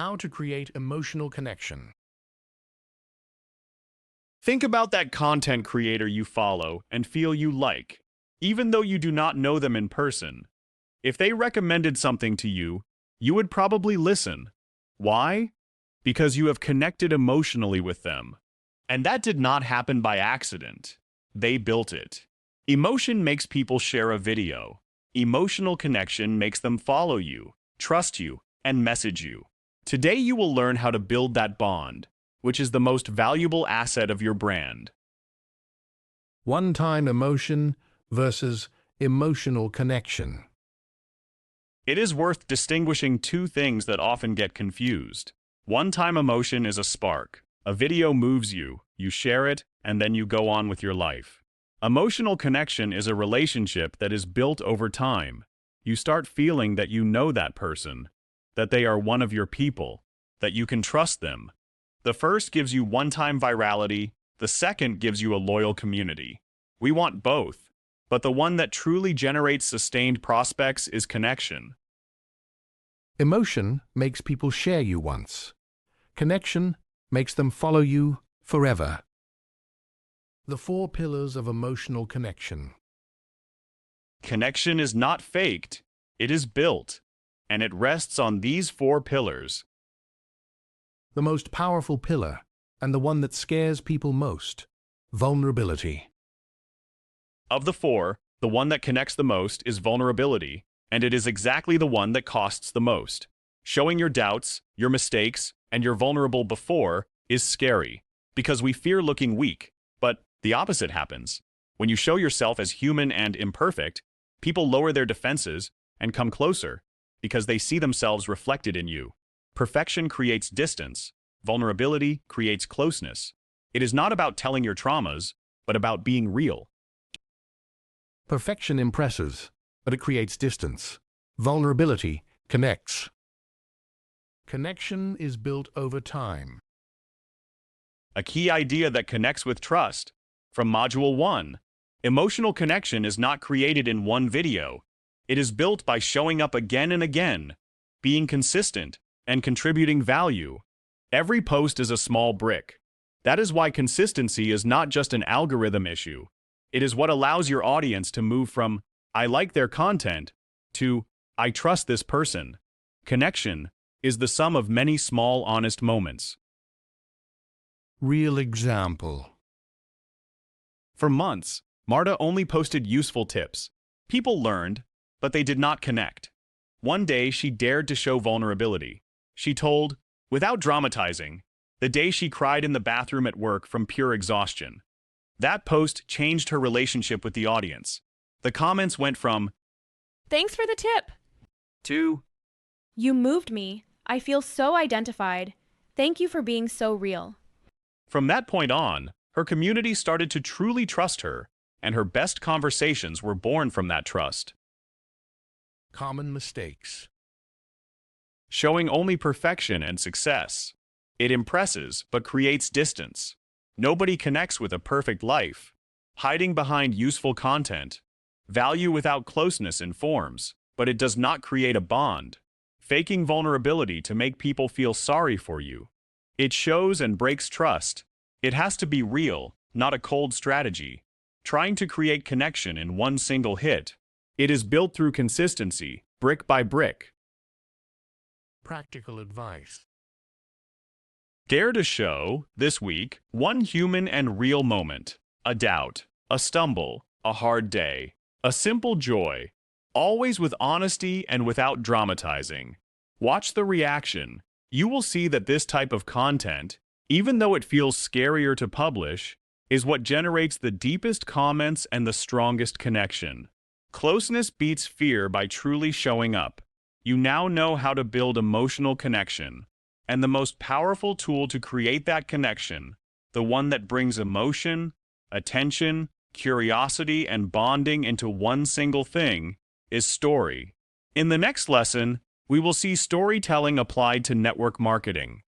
How to create emotional connection. Think about that content creator you follow and feel you like, even though you do not know them in person. If they recommended something to you, you would probably listen. Why? Because you have connected emotionally with them. And that did not happen by accident. They built it. Emotion makes people share a video. Emotional connection makes them follow you, trust you, and message you. Today you will learn how to build that bond, which is the most valuable asset of your brand. One-time emotion versus emotional connection. It is worth distinguishing two things that often get confused. One-time emotion is a spark. A video moves you, you share it, and then you go on with your life. Emotional connection is a relationship that is built over time. You start feeling that you know that person, that they are one of your people, that you can trust them. The first gives you one-time virality, the second gives you a loyal community. We want both, but the one that truly generates sustained prospects is connection. Emotion makes people share you once. Connection makes them follow you forever. The 4 pillars of emotional connection. Connection is not faked, it is built, and it rests on these 4 pillars. The most powerful pillar, and the one that scares people most, vulnerability. Of the 4, the one that connects the most is vulnerability, and it is exactly the one that costs the most. Showing your doubts, your mistakes, and your vulnerable before is scary, because we fear looking weak, but the opposite happens. When you show yourself as human and imperfect, people lower their defenses and come closer, because they see themselves reflected in you. Perfection creates distance. Vulnerability creates closeness. It is not about telling your traumas, but about being real. Perfection impresses, but it creates distance. Vulnerability connects. Connection is built over time. A key idea that connects with trust. From Module 1, emotional connection is not created in one video. It is built by showing up again and again, being consistent, and contributing value. Every post is a small brick. That is why consistency is not just an algorithm issue. It is what allows your audience to move from, "I like their content," to, "I trust this person." Connection is the sum of many small, honest moments. Real example. For months, Marta only posted useful tips. People learned, but they did not connect. One day, she dared to show vulnerability. She told, without dramatizing, the day she cried in the bathroom at work from pure exhaustion. That post changed her relationship with the audience. The comments went from, "Thanks for the tip," to, "You moved me. I feel so identified. Thank you for being so real." From that point on, her community started to truly trust her, and her best conversations were born from that trust. Common mistakes. Showing only perfection and success. It impresses, but creates distance. Nobody connects with a perfect life. Hiding behind useful content. Value without closeness informs, but it does not create a bond. Faking vulnerability to make people feel sorry for you. It shows and breaks trust. It has to be real, not a cold strategy. Trying to create connection in one single hit. It is built through consistency, brick by brick. Practical advice. Dare to show, this week, one human and real moment. A doubt, a stumble, a hard day, a simple joy. Always with honesty and without dramatizing. Watch the reaction. You will see that this type of content, even though it feels scarier to publish, is what generates the deepest comments and the strongest connection. Closeness beats fear by truly showing up. You now know how to build emotional connection. And the most powerful tool to create that connection, the one that brings emotion, attention, curiosity, and bonding into one single thing, is story. In the next lesson, we will see storytelling applied to network marketing.